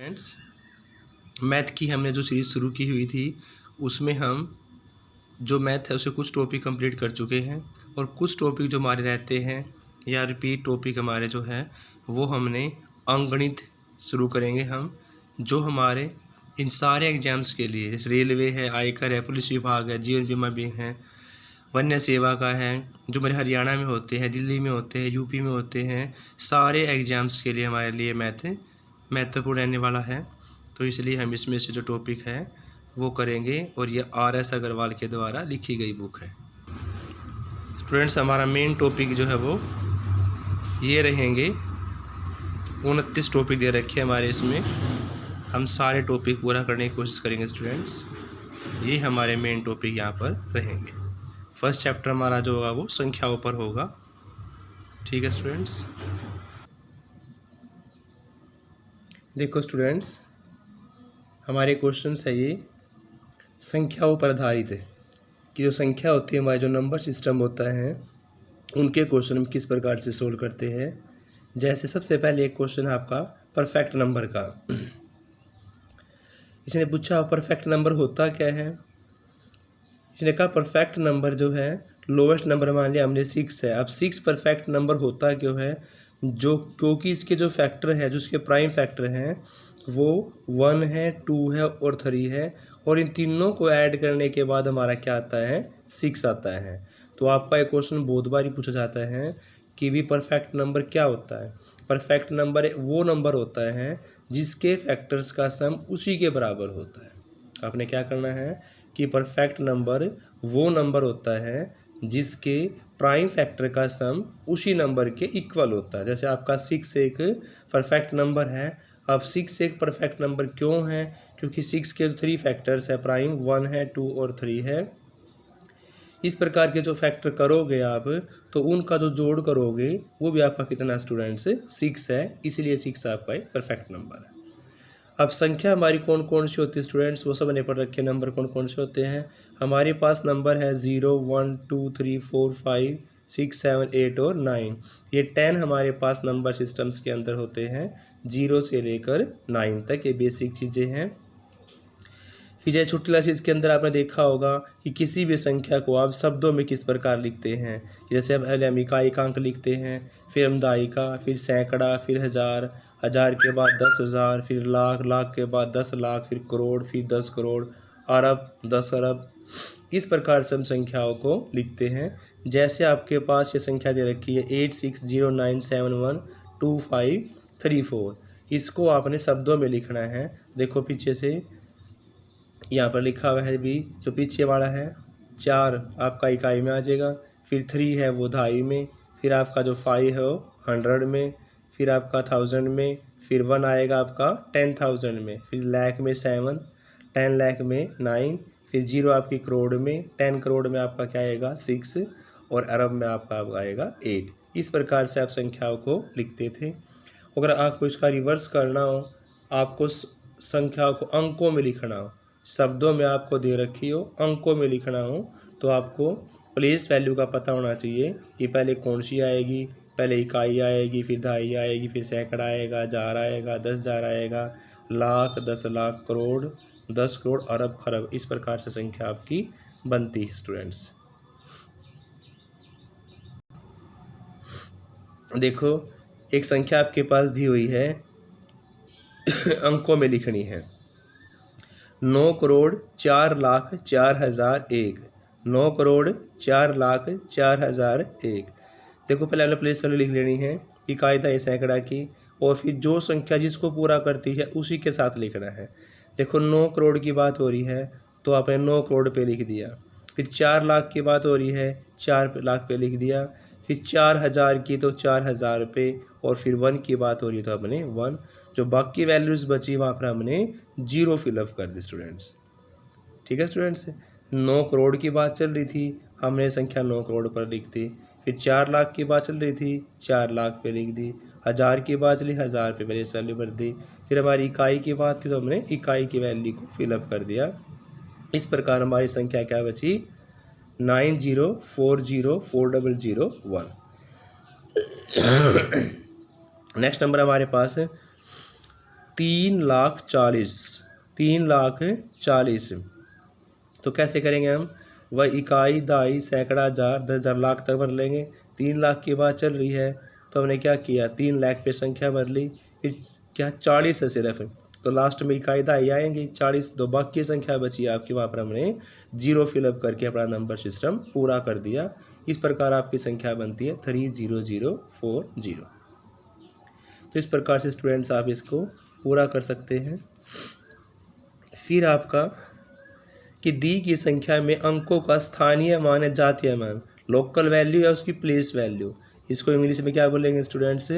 Students, math की हमने जो सीरीज़ शुरू की हुई थी उसमें हम जो मैथ है उसे कुछ टॉपिक कंप्लीट कर चुके हैं और कुछ टॉपिक जो हमारे रहते हैं या रिपीट टॉपिक हमारे जो है वो हमने अंकगणित शुरू करेंगे हम, जो हमारे इन सारे एग्ज़ाम्स के लिए, जैसे रेलवे है, आयकर है, पुलिस विभाग है, जीवन बीमा भी है, वन्य सेवा का है, जो मेरे हरियाणा में होते हैं, दिल्ली में होते हैं, यूपी में होते हैं, सारे एग्ज़ाम्स के लिए हमारे लिए मैथ महत्वपूर्ण रहने वाला है। तो इसलिए हम इसमें से जो टॉपिक है वो करेंगे और ये RS अग्रवाल के द्वारा लिखी गई बुक है। स्टूडेंट्स, हमारा मेन टॉपिक जो है वो ये रहेंगे, 29 टॉपिक दे रखे हैं हमारे इसमें, हम सारे टॉपिक पूरा करने की कोशिश करेंगे स्टूडेंट्स। ये हमारे मेन टॉपिक यहाँ पर रहेंगे। फर्स्ट चैप्टर हमारा जो होगा वो संख्याओं पर होगा। ठीक है स्टूडेंट्स, देखो स्टूडेंट्स, हमारे क्वेश्चन है ये संख्याओं पर आधारित है कि जो संख्या होती है, हमारे जो नंबर सिस्टम होता है उनके क्वेश्चन हम किस प्रकार से सोल्व करते हैं। जैसे सबसे पहले एक क्वेश्चन है आपका परफेक्ट नंबर का। इसने पूछा परफेक्ट नंबर होता क्या है। इसने कहा परफेक्ट नंबर जो है, लोवेस्ट नंबर मान लिया हमने 6 है। अब 6 परफेक्ट नंबर होता क्यों है, जो क्योंकि इसके जो फैक्टर है, जो इसके प्राइम फैक्टर हैं वो 1 है, 2 है और 3 है, और इन तीनों को ऐड करने के बाद हमारा क्या आता है, 6 आता है। तो आपका एक क्वेश्चन बहुत बार ही पूछा जाता है कि भी परफेक्ट नंबर क्या होता है। परफेक्ट नंबर वो नंबर होता है जिसके फैक्टर्स का सम उसी के बराबर होता है। आपने क्या करना है कि परफेक्ट नंबर वो नंबर होता है जिसके प्राइम फैक्टर का सम उसी नंबर के इक्वल होता है। जैसे आपका 6 एक परफेक्ट नंबर है। अब 6 एक परफेक्ट नंबर क्यों है, क्योंकि 6 के 3 फैक्टर्स है, प्राइम 1 है, 2 और 3 है। इस प्रकार के जो फैक्टर करोगे आप, तो उनका जो जोड़ करोगे वो भी आपका कितना स्टूडेंट्स 6 है, इसलिए 6 आपका एक परफेक्ट नंबर है। अब संख्या हमारी कौन कौन सी होती है स्टूडेंट्स, वो सब ने पढ़ रखे। नंबर कौन कौन से होते हैं हमारे पास, नंबर है 0, 1, 2, 3, 4, 5, 6, 7, 8 और 9। ये 10 हमारे पास नंबर सिस्टम्स के अंदर होते हैं, 0 से लेकर 9 तक। ये बेसिक चीज़ें हैं। फिर जैसे छोटी क्लासेस के अंदर आपने देखा होगा कि किसी भी संख्या को आप शब्दों में किस प्रकार लिखते हैं। जैसे पहले हम इकाई का अंक लिखते हैं, फिर हम दहाई का, फिर सैकड़ा, फिर हज़ार, हज़ार के बाद 10,000, फिर लाख, लाख के बाद 10 लाख, फिर करोड़, फिर 10 करोड़, अरब, 10 अरब। इस प्रकार से हम संख्याओं को लिखते हैं। जैसे आपके पास ये संख्या दे रखी है 8609712534, इसको आपने शब्दों में लिखना है। देखो पीछे से यहाँ पर लिखा हुआ है भी, जो पीछे वाला है 4 आपका इकाई में आ जाएगा, फिर 3 है वो दहाई में, फिर आपका जो 5 है वो 100 में, फिर आपका 1000 में, फिर 1 आएगा आपका 10,000 में, फिर लाख में 7, 10 लाख में 9, फिर 0 आपकी करोड़ में, 10 करोड़ में आपका क्या आएगा 6, और अरब में आपका आएगा 8। इस प्रकार से आप संख्याओं को लिखते थे। अगर आपको इसका रिवर्स करना हो, आपको संख्याओं को अंकों में लिखना हो, शब्दों में आपको दे रखी हो, अंकों में लिखना हो, तो आपको प्लेस वैल्यू का पता होना चाहिए कि पहले कौन सी आएगी। पहले इकाई आएगी, फिर दहाई आएगी, फिर सैकड़ा आएगा, हज़ार आएगा, 10,000 आएगा, लाख, 10 लाख, करोड़, 10 करोड़, अरब, खरब। इस प्रकार से संख्या आपकी बनती है स्टूडेंट्स। देखो एक संख्या आपके पास दी हुई है अंकों में लिखनी है, 9,04,04,001, 9,04,04,001। देखो पहले हमने प्लेस वैल्यू लिख लेनी है, इकाई था ये सैकड़ा की, और फिर जो संख्या जिसको पूरा करती है उसी के साथ लिखना है। देखो 9 करोड़ की बात हो रही है तो आपने 9 करोड़ पे लिख दिया, फिर 4 लाख की बात हो रही है 4 लाख पे लिख दिया, फिर 4,000 की तो 4,000 पे, और फिर 1 की बात हो रही तो हमने 1। जो बाकी वैल्यूज़ बची वहाँ पर हमने 0 फिलअप कर दी स्टूडेंट्स। ठीक है स्टूडेंट्स, 9 करोड़ की बात चल रही थी, हमने संख्या 9 करोड़ पर लिख दी। फिर 4 लाख की बात चल रही थी, 4 लाख पे लिख दी। 1000 की बात चली, 1000 पे प्लेस वैल्यू भर दी। फिर हमारी इकाई की बात थी तो हमने इकाई की वैल्यू को फिलअप कर दिया। इस प्रकार हमारी संख्या क्या बची, 90404001। नेक्स्ट नंबर हमारे पास है 3,40,000। तो कैसे करेंगे हम, वह इकाई, दहाई, सैकड़ा, हज़ार, 10,000, लाख तक भर लेंगे। 3 लाख की बात चल रही है तो हमने क्या किया, 3 लाख पे संख्या भर ली। फिर क्या 40 है सिर्फ, तो लास्ट में इकाई दहाई आएंगी, 40, तो बाकी संख्या बची आपकी, वहाँ पर हमने जीरो फिलअप करके अपना नंबर सिस्टम पूरा कर दिया। इस प्रकार आपकी संख्या बनती है 30040। तो इस प्रकार से स्टूडेंट्स आप इसको पूरा कर सकते हैं। फिर आपका कि दी की संख्या में अंकों का स्थानीय मान या जातीय मान, लोकल वैल्यू या उसकी प्लेस वैल्यू, इसको इंग्लिश में क्या बोलेंगे स्टूडेंट्स,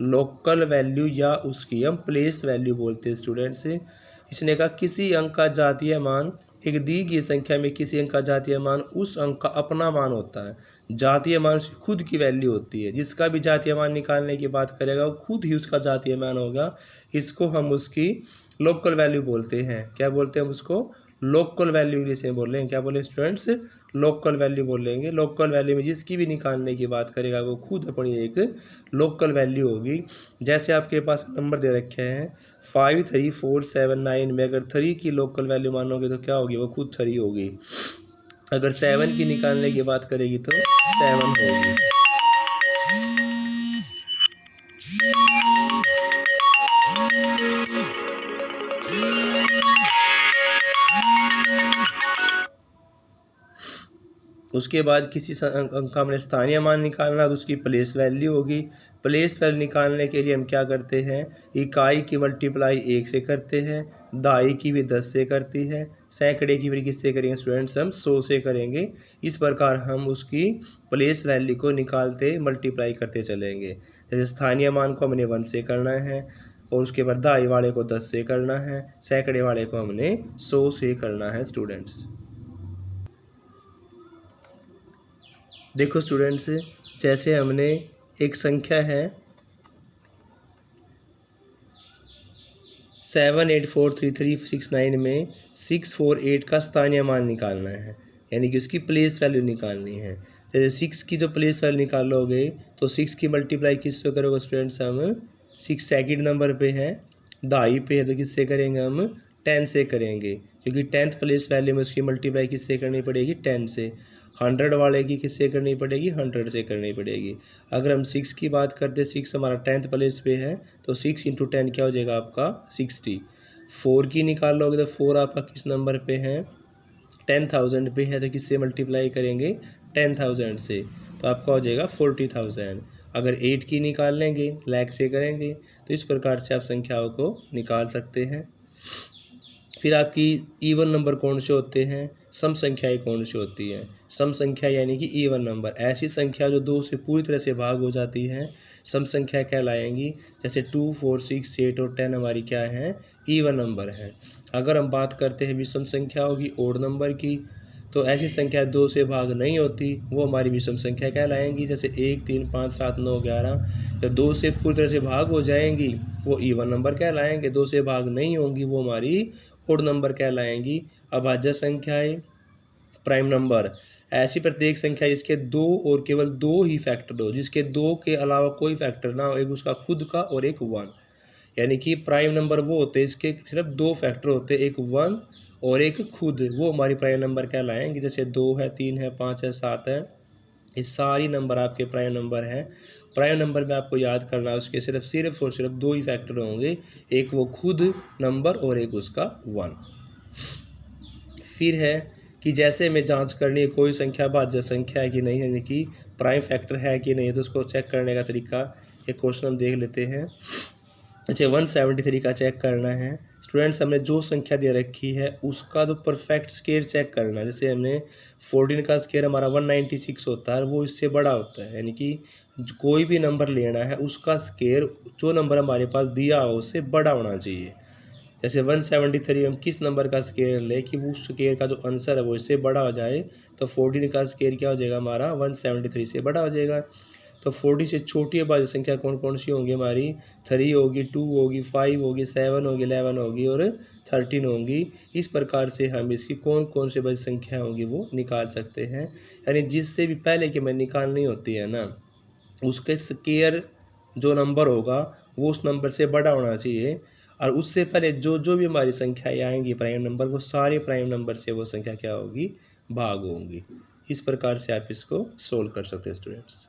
लोकल वैल्यू या उसकी हम प्लेस वैल्यू बोलते हैं स्टूडेंट्स। इसने कहा किसी अंक का जातीय मान, एक दी गई संख्या में किसी अंक का जातीय मान उस अंक का अपना मान होता है। जातीय मान उसकी खुद की वैल्यू होती है, जिसका भी जातीय मान निकालने की बात करेगा वो खुद ही उसका जातीय मान होगा। इसको हम उसकी लोकल वैल्यू बोलते हैं। क्या बोलते हैं हम उसको, लोकल वैल्यू इंग्लिश में बोल रहे हैं। क्या बोले स्टूडेंट्स, लोकल वैल्यू बोलेंगे। लोकल वैल्यू में जिसकी भी निकालने की बात करेगा वो खुद अपनी एक लोकल वैल्यू होगी। जैसे आपके पास नंबर दे रखे हैं 53479 में अगर 3 की लोकल वैल्यू मानोगे तो क्या होगी, वो खुद 3 होगी। अगर 7 की निकालने की बात करेगी तो 7 होगी। उसके बाद किसी अंक का हमने स्थानीय मान निकालना तो उसकी प्लेस वैल्यू होगी। प्लेस वैल्यू निकालने के लिए हम क्या करते हैं, इकाई की मल्टीप्लाई 1 से करते हैं, दहाई की भी 10 से करती है, सैकड़े की भी किससे करेंगे स्टूडेंट्स, हम 100 से करेंगे। इस प्रकार हम उसकी प्लेस वैल्यू को निकालते मल्टीप्लाई करते चलेंगे। जैसे स्थानीय मान को हमने 1 से करना है और उसके बाद दहाई वाले को 10 से करना है, सैकड़े वाले को हमने 100 से करना है स्टूडेंट्स। देखो स्टूडेंट्स, जैसे हमने एक संख्या है 784339 में 648 का स्थानीय मान निकालना है, यानी कि उसकी प्लेस वैल्यू निकालनी है। जैसे 6 की जो प्लेस वैल्यू निकालोगे तो 6 की मल्टीप्लाई किससे करोगे स्टूडेंट्स, हम 6 सेकंड नंबर पे है, दहाई पे है तो किससे करेंगे, हम 10 से करेंगे, क्योंकि 10th प्लेस वैल्यू में उसकी मल्टीप्लाई किससे करनी पड़ेगी, 10 से। 100 वाले की किससे करनी पड़ेगी, 100 से करनी पड़ेगी। अगर हम 6 की बात करते, 6 हमारा 10th प्लेस पे है तो 6 × 10 क्या हो जाएगा आपका 60। 4 की निकालोगे तो 4 आपका किस नंबर पे है, 10,000 पे है तो किससे मल्टीप्लाई करेंगे, 10,000 से, तो आपका हो जाएगा 40,000। अगर 8 की निकाल लेंगे, लाख से करेंगे, तो इस प्रकार से आप संख्याओं को निकाल सकते हैं। फिर आपकी इवन नंबर कौन से होते हैं, सम संख्याएं कौन सी होती हैं। सम संख्या यानी कि इवन नंबर, ऐसी संख्या जो 2 से पूरी तरह से भाग हो जाती हैं, सम संख्या कहलाएंगी। जैसे 2, 4, 6, 8 और 10 हमारी क्या है, इवन नंबर है। अगर हम बात करते हैं विषम संख्या होगी ओड नंबर की, तो ऐसी संख्या 2 से भाग नहीं होती, वो हमारी विषम संख्या कहलाएंगी। जैसे 1, 3, 5, 7, 9, 11 जब 2 से पूरी तरह से भाग हो जाएंगी वो इवन नंबर कहलाएंगे, 2 से भाग नहीं होंगी वो हमारी ओड नंबर कहलाएंगी। अभाज्य संख्याएं, प्राइम नंबर, ऐसी प्रत्येक संख्या जिसके 2 और केवल 2 ही फैक्टर हो, जिसके 2 के अलावा कोई फैक्टर ना हो, एक उसका खुद का और एक 1, यानी कि प्राइम नंबर वो होते हैं इसके सिर्फ 2 फैक्टर होते हैं, एक 1 और एक खुद, वो हमारी प्राइम नंबर कहलाएंगे। जैसे 2 है, 3 है, 5 है, 7 है, ये सारी नंबर आपके प्राइम नंबर हैं। प्राइम नंबर में आपको याद करना है उसके सिर्फ और सिर्फ 2 ही फैक्टर होंगे, एक वो खुद नंबर और एक उसका 1। फिर है कि जैसे हमें जांच करनी है कोई संख्या भाज्य संख्या है कि नहीं, यानी कि प्राइम फैक्टर है कि नहीं, तो उसको चेक करने का तरीका एक क्वेश्चन हम देख लेते हैं। अच्छा, 173 का चेक करना है स्टूडेंट्स। हमने जो संख्या दे रखी है उसका जो परफेक्ट स्केयर चेक करना है। जैसे हमने 14 का स्केयर हमारा 196 होता है, वो इससे बड़ा होता है, यानी कि कोई भी नंबर लेना है उसका स्केयर जो नंबर हमारे पास दिया हो उससे बड़ा होना चाहिए। जैसे 173 हम किस नंबर का स्केयर ले कि वो स्केयर का जो आंसर है वो इससे बड़ा हो जाए, तो 14 का स्केयर क्या हो जाएगा हमारा 173 से बड़ा हो जाएगा। तो 40 से छोटी अभाज्य संख्या कौन कौन सी होंगी हमारी, 3 होगी, 2 होगी, 5 होगी, 7 होगी, 11 होगी और 13 होंगी। इस प्रकार से हम इसकी कौन कौन सी अभाज्य संख्या होंगी वो निकाल सकते हैं। यानी जिससे भी पहले कि मैं निकालनी होती है ना, उसके स्केयर जो नंबर होगा वो उस नंबर से बड़ा होना चाहिए। और उससे पहले जो जो भी हमारी संख्याएँ आएंगी प्राइम नंबर, वो सारे प्राइम नंबर से वो संख्या क्या होगी, भाग होंगी। इस प्रकार से आप इसको सोल्व कर सकते हैं स्टूडेंट्स।